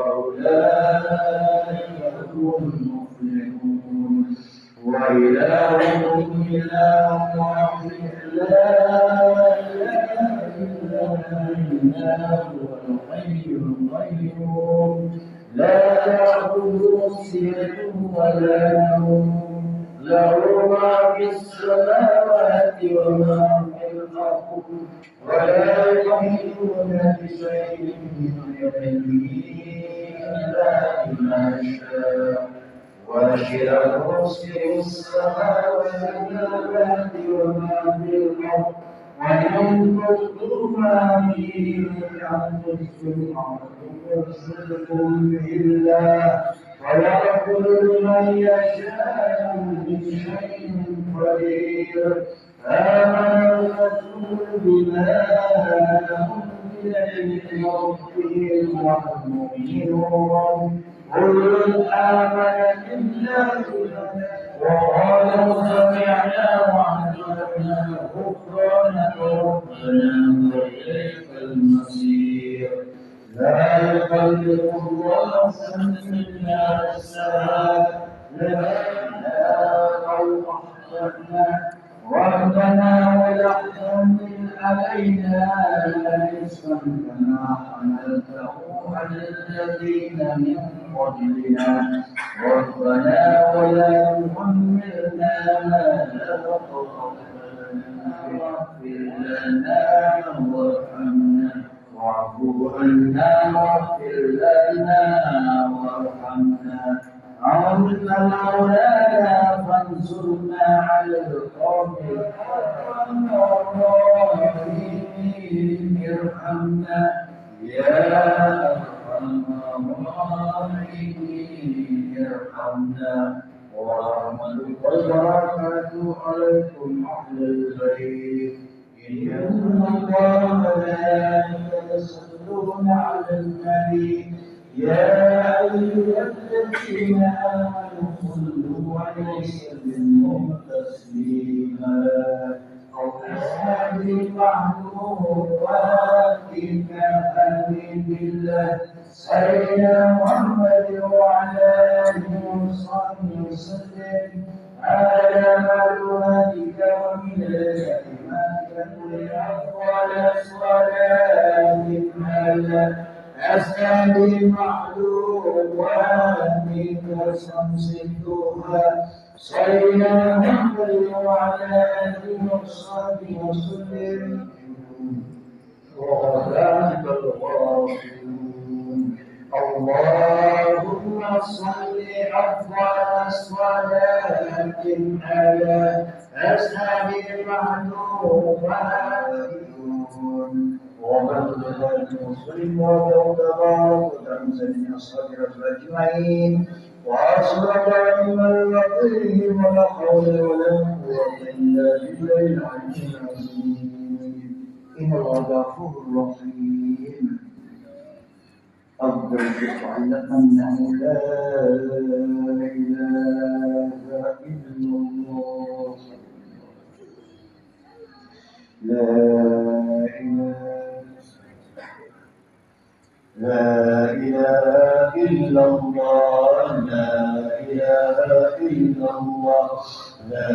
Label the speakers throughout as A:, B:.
A: وأولئك هم المفلحون. وإلهكم إله واحد لا إله إلا هو الحي القيوم لا تأخذه سنة ولا نوم له ما في السماوات وما في الأرض ولا يحيطون بشيء من علمه إلا بما شاء وسع كرسيه السماوات والأرض وما في الأرض وإن تبدوا ما في أنفسكم أو تخفوه بالله ويغفر لمن يشاء من شيء قدير. آمن الرسول بما أنزل إليه من ربه والمؤمنون كل آمن بالله وقالوا سمعنا وأطعنا غفرانك ربنا وإليك المصير. لا يكلف الله نفسا إلا وسعها لها أو أحسنها ربنا ولا تحمل علينا إصرا كما حملته على الذين من قبلنا ربنا ولا تحملنا ما لا طاقة لنا واغفر لنا وارحمنا واعف عنا واغفر لنا وارحمنا أنت مولانا فانصرنا على القوم الظالمين ارحمنا يا أرحم الراحمين ارحمنا ورحمتك وبركاته عليكم أهل البيت إن الله وملائكته يصلون على النبي يا أيها الذين آمنوا صلوا عليه وسلموا تسليما. هذه المعلومات كأمين بالله سيدنا محمد وعلى آله وصحبه وسلم على معلوماتك ومن كلماتك أفضل صلاة على أسعد المعلومات كشمس الضحى سيدنا محمد وعلى آله وصحبه وسلم وأولئك الغافلون. اللهم صل أفضل صلاة على أسعد المعلومات وبلغ المسلم وتبارك وتنزل من أصحاب أجمعين وأصلح علم اليقين ولا حول ولا قوة إلا بالله العلي العظيم. إن الله غفور رحيم. أفضل تعلم أنه لا إله إلا الله لا إله إلا الله لا إله إلا الله لا إله إلا الله لا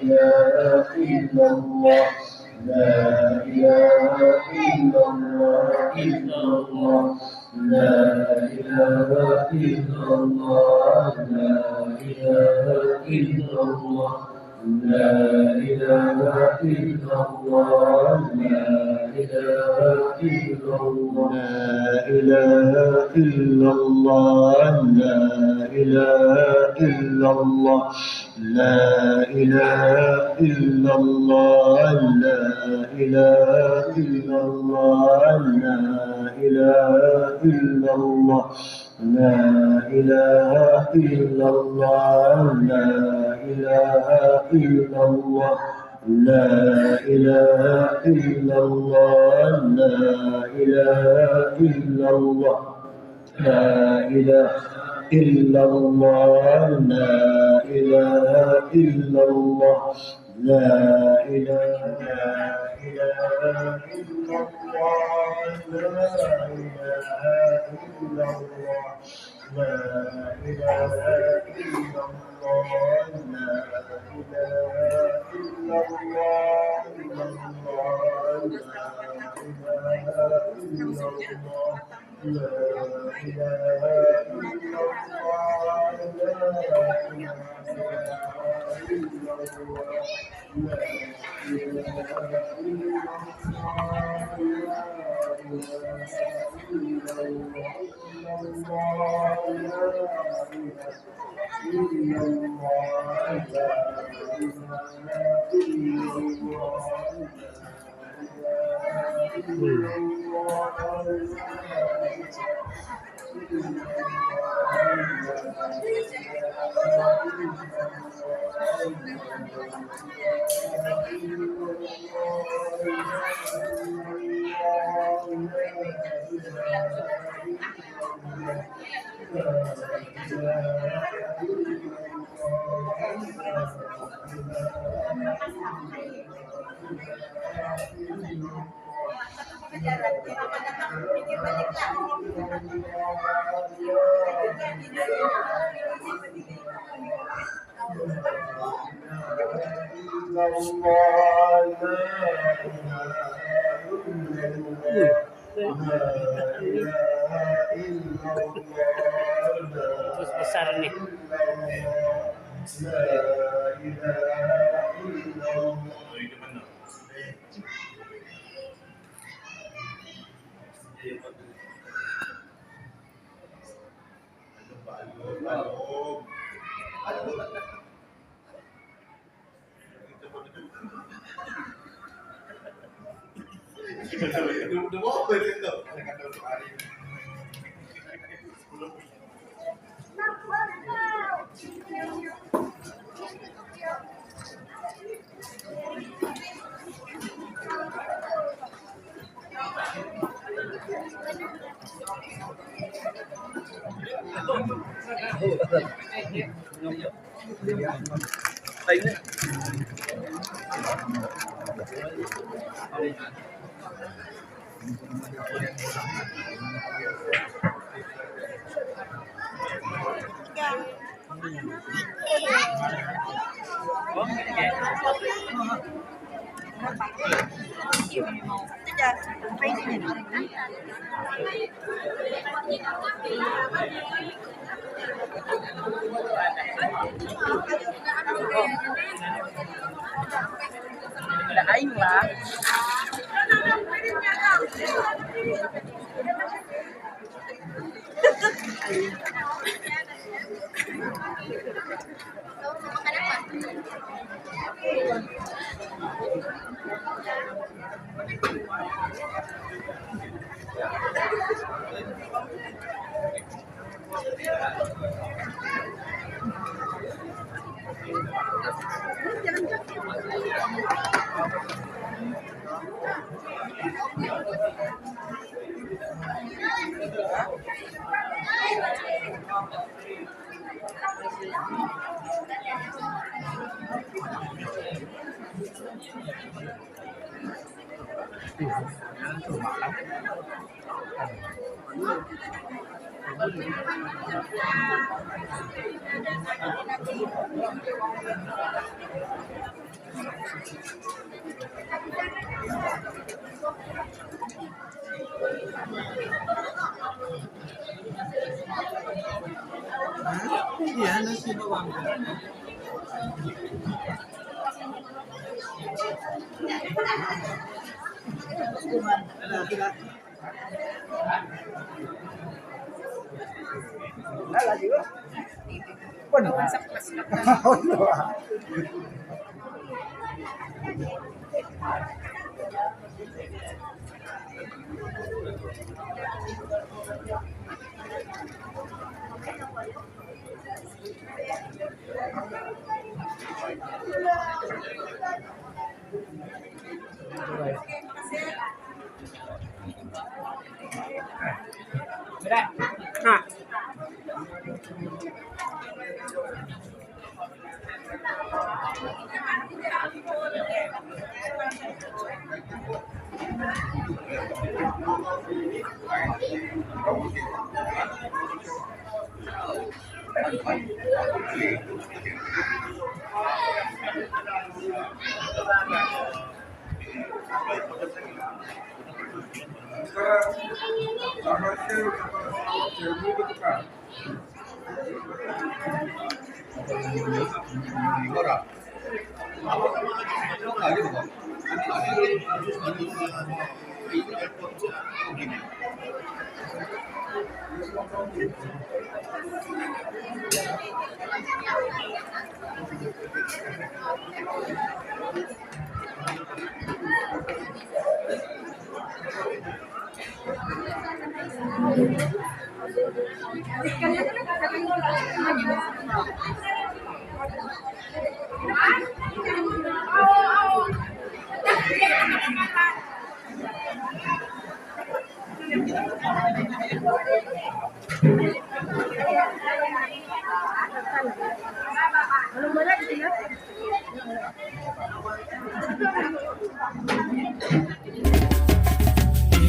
A: إله إلا الله لا إله إلا الله إلا الله لا إله إلا الله لا إله إلا الله لا إله إلا الله لا إله إلا الله لا إله إلا الله لا إله إلا الله لا إله إلا الله لا إله إلا الله لا إله إلا الله لا إله إلا الله لا إله إلا الله لا إله إلا الله لا إله إلا الله لا إله إلا الله لا إله إلا الله لا إله إله إلا الله لا إله إلا الله لا إله إلا الله لا إله إلا الله إلا الله لا إله إلا الله لا إله إلا الله لا إله إلا الله لا إله إلا
B: Terus besar nih. Udah aing lah.
C: Iya, nasi bawang. Lala juga. Pun.
B: Berat. Nah.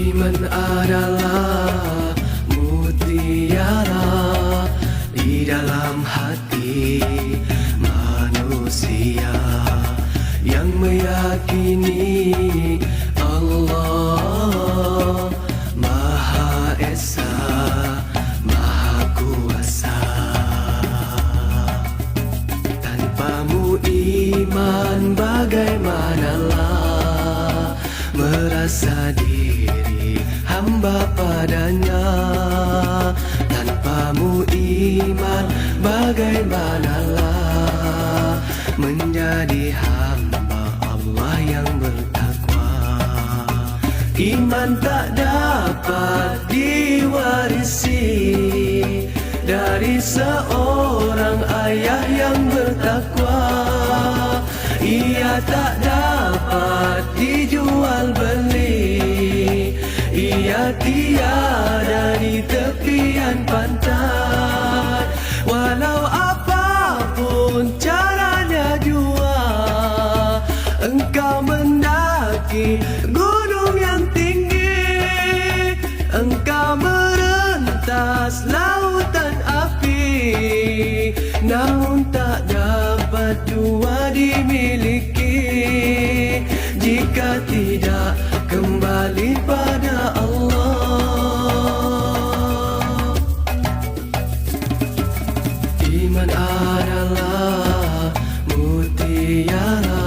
D: Iman adalah mutiara di dalam hati manusia yang meyakini Allah Maha Esa, Maha Kuasa. Tanpamu iman bagaimanalah merasa diri hamba padanya. Tanpamu iman bagaimanalah menjadi hamba Allah yang bertakwa. Iman tak dapat diwarisi dari seorang ayah yang bertakwa. Ia tak dapat dijual beli, ia tiada di tepian pantai. Walau apapun caranya jua, engkau mendaki gunung yang tinggi, engkau merentas lautan api, namun tak dapat jua dimiliki jika tidak kembali pada Allah. Iman adalah mutiara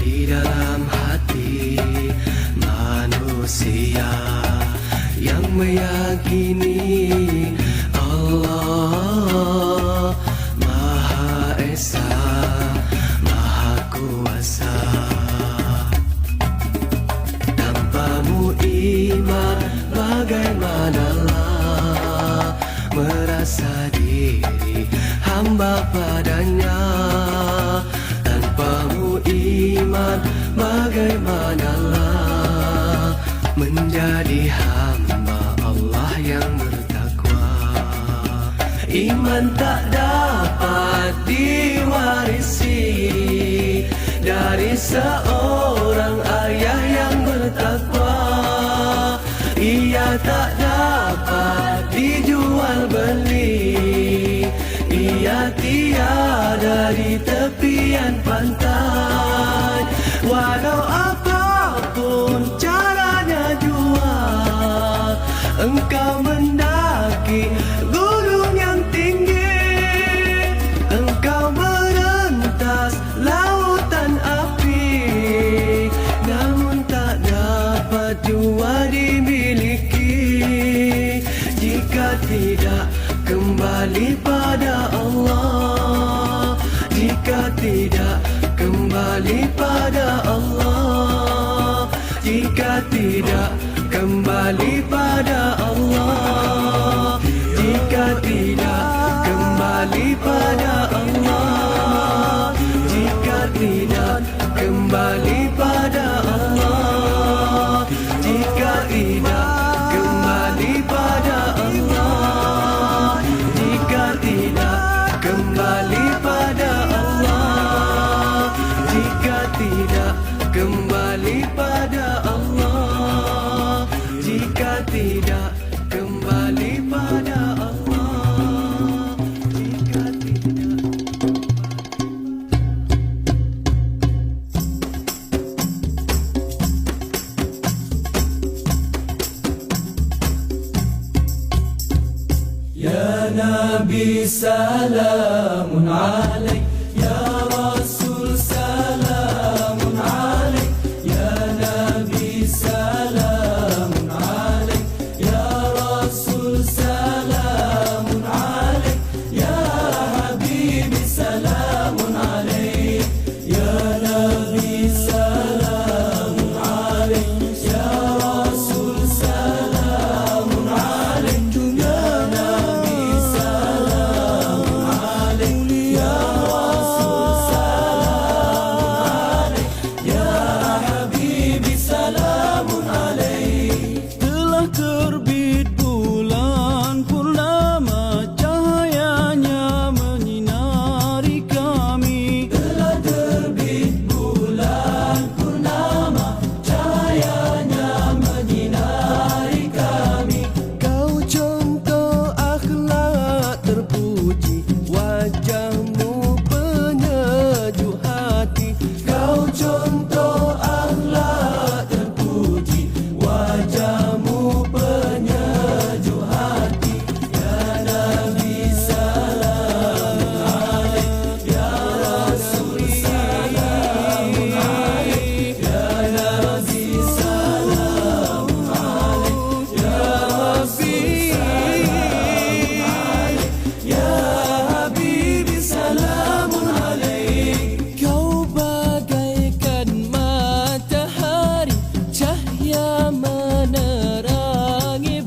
D: di dalam hati manusia yang meyakini Allah Maha Esa, Maha Kuasa. Tanpamu iman bagaimanalah merasa diri hamba padanya. Tanpamu iman bagaimanalah menjadi hamba Allah yang bertakwa. Iman tak dapat diwarisi dari seorang ayah yang bertakwa. Ia tak dapat dijual beli, ia tiada di tepian pantai. Walau apapun caranya jua, engkau mendaki gunung yang tinggi, engkau merentas lautan api, namun tak dapat jua dimiliki jika tidak kembali pada Allah. Jika tidak kembali pada Allah, jika tidak kembali pada Allah, jika tidak kembali pada Allah, jika tidak kembali pada Allah, jika tidak kembali pada Allah, jika tidak kembali pada Allah, jika tidak kembali pada Allah, jika Nabi salamun alaik, Ya Rasul salamun alaik, Ya Nabi salamun alaik, Ya Rasul salamun alaik, Ya Habibi salamun alaik, Ya Nabi salamun alaik, Ya Rasul salamun alaik, Ya Nabi salamun alaik, Ya Rasul salamun alaik, Ya Habibi salamun alaik. Telah terbit bulan purnama, cahayanya menyinari kami. Telah terbit bulan purnama, cahayanya menyinari kami. Kau contoh akhlak terpuji, wajahmu penyejuk hati. Kau contoh akhlak terpuji, wajahmu penyejuk hati. Ya Nabi salamun alaik, Ya Rasul salamun alaik, Ya Nabi salamun alaik, Ya Rasul salamun alaik, Ya Habibi salamun alaik. Kau bagaikan matahari, cahaya menerangi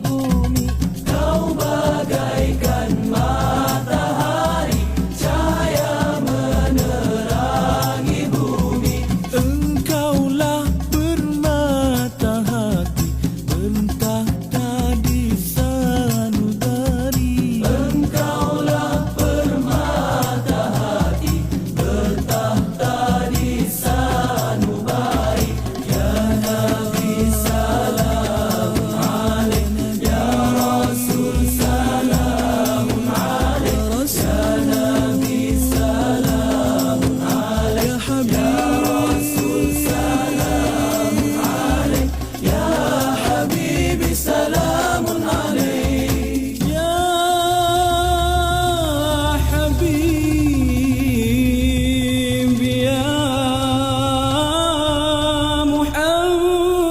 D: bumi. Kau bagaikan matahari, cahaya menerangi bumi. Engkaulah permata hati, bertahta di sanubari. Engkaulah permata hati, bertahta di sanubari. Ya Nabi salamun alaik, Ya Rasul salamun alaik, Ya Nabi salamun alaik, Ya Rasul salamun alaik, Ya Habibi salamun alaik. Ya Habib, Ya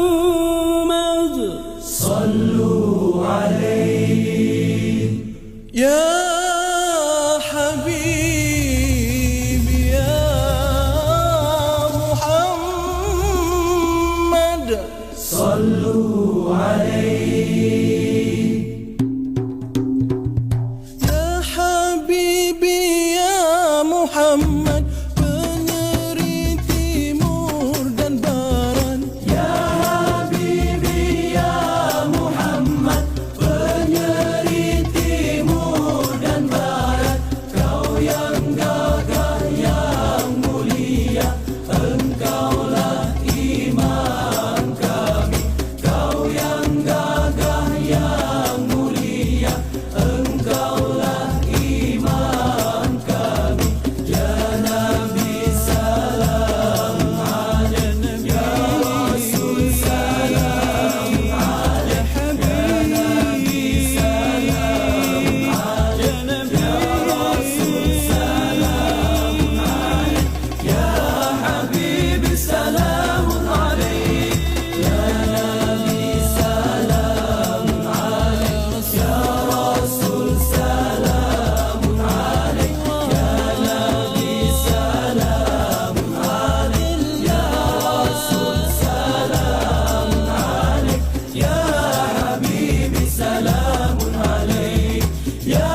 D: Muhammad, sallu alaihi. Ya Habib, Ya Muhammad, sallu alaihi. Ya Habibi, Ya Muhammad, penyeri timur dan barat. Ya Habibi, Ya Muhammad, penyeri timur dan barat. Kau yang gagah, yang mulia, engkaulah imam kami. Kau yang gagah, yang mulia, engkaulah imam kami. Ya Nabi salamun alaik, Ya Rasul salamun alaik, Ya Nabi salamun alaik, Ya Rasul salamun alaik, Ya Habibi salamun alaik. Ya Nabi salamun alaik, Ya Rasul salamun alaik, Ya Nabi salamun alaik, Ya Rasul salamun alaik, Ya Habibi salamun alaik, Ya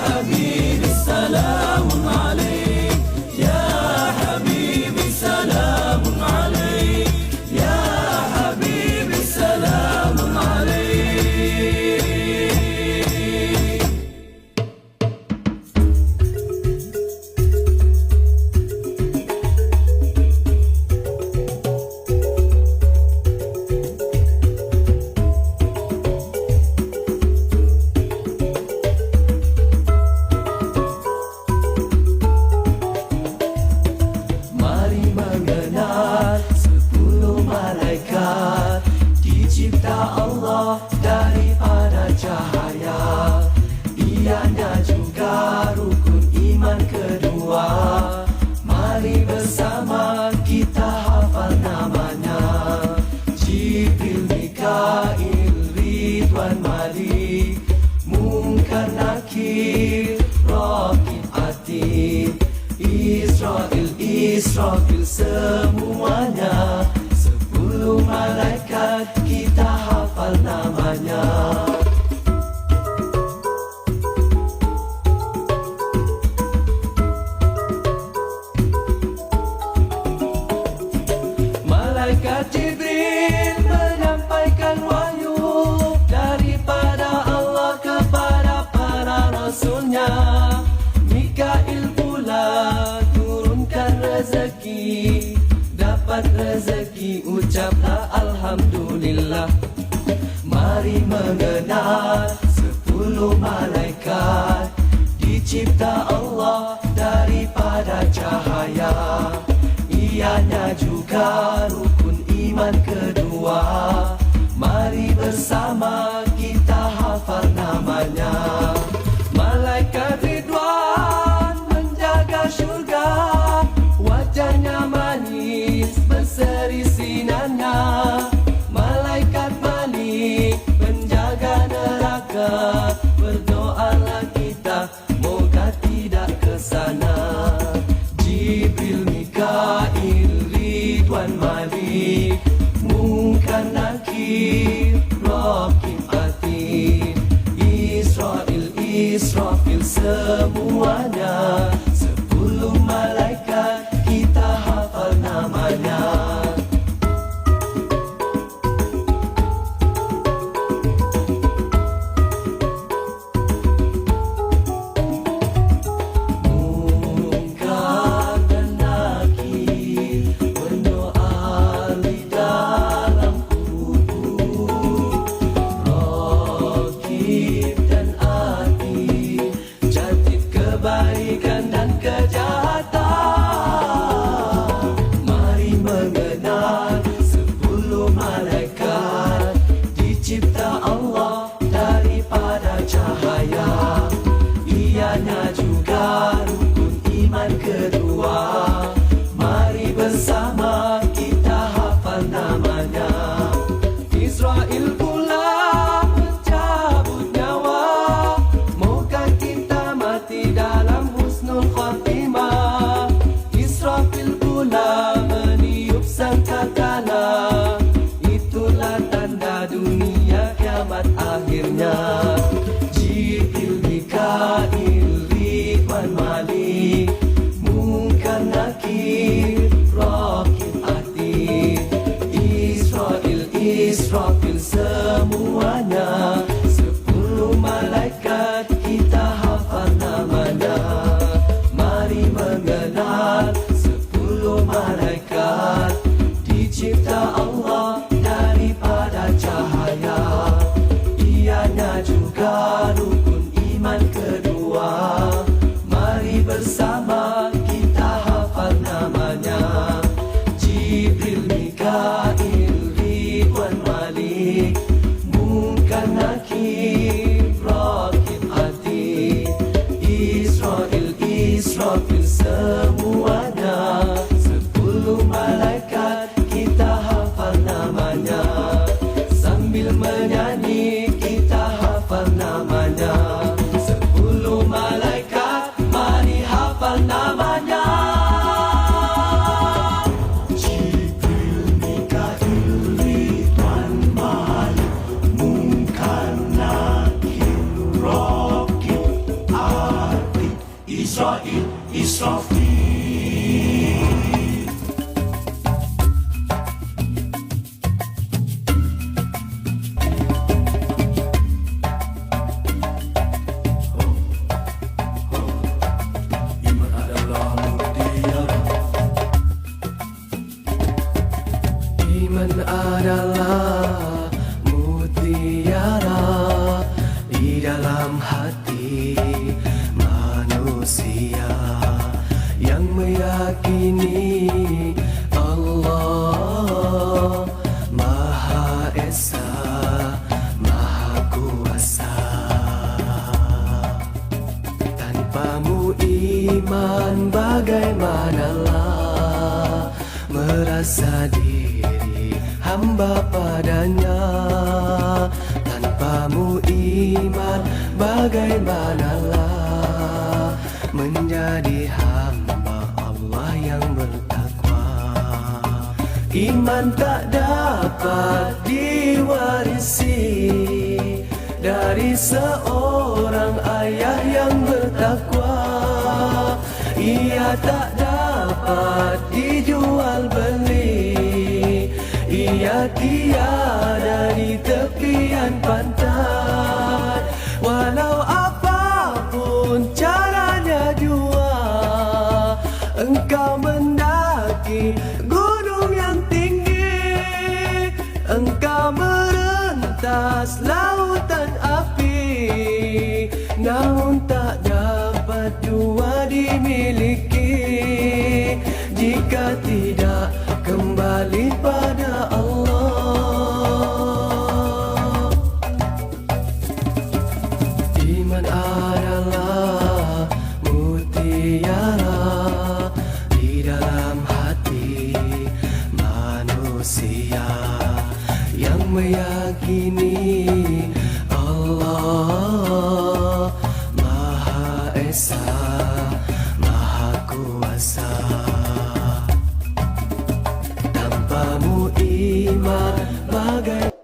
D: Habibi salamun alaik, Ya Habibi salamun alaik, Ya Habibi salamun alaik. Mari mengenal 10 malaikat dicipta Allah daripada cahaya. Ianya Israfil, Israfil semuanya. 10 malaikat kita hafal namanya. Malaikat Jibril menyampaikan wahyu daripada Allah kepada para rasulnya. Mikail pula turunkan rezeki, dapat rezeki ucaplah alhamdulillah. Mari mengenal 10 malaikat dicipta Allah daripada cahaya. Ianya juga rukun iman kedua. Mari bersama kita hafal namanya. Malaikat Ridwan menjaga syurga, wajahnya manis berseri sinarnya. Malaikat Malik menjaga neraka, berdoalah kita moga tidak ke sana. Jibril, Mikail, Ridwan, Malik, Munkar, Nakir, Raqib, Atid, Israfil, Israfil semuanya. 10 malaikat kita hafal namanya. Kebaikan dan kejahatan. Mari mengenal 10 malaikat dicipta Allah daripada cahaya. Ianya juga rukun iman kedua. Mari bersama kita hafal namanya. Israel pula mencabut nyawa, moga kita mati dalam husnul khatimah. Israfil pula meniup sangkakala, itulah tanda dunia kiamat akhirnya. Jibril, Mikail, Ridwan, Malik, Munkar, Nakir, Raqib, Atid, Israfil, Israfil semuanya. 10 malaikat kita hafal namanya. Mari mengenal 10 malaikat dicipta Allah daripada cahaya. Ianya juga rukun iman kedua. Mari bersama kita hafal namanya. Jibril, Mikail, Ridwan, Malik, Munkar, Nakir, Raqib, Atid, Israfil, Israfil semuanya. 10 malaikat kita hafal namanya. Sambil menyanyi kita hafal namanya. 10 malaikat mari hafal namanya. Jibril, Mikail, Ridwan, Malik, Munkar, Nakir, Raqib, Atid, Israfil, Israfil. Iman adalah mutiara. Iman adalah mutiara di dalam hati manusia yang meyakini Allah Maha Esa, Maha Kuasa. Tanpamu iman bagaimanalah merasa diri hamba padanya. Tanpamu iman bagaimanalah menjadi hamba Allah Iman tak dapat diwarisi dari seorang ayah yang bertakwa. Ia tak dapat dijual beli, ia tiada di tepian pantai. Walau apapun caranya jua, engkau mendaki gunung yang tinggi, engkau merentas lautan api, namun tak dapat jua dimiliki jika tidak kembali pada Allah. Iman adalah mutiara di dalam hati manusia yang meyakini Allah Maha Esa, Maha Kuasa. Tanpamu iman bagai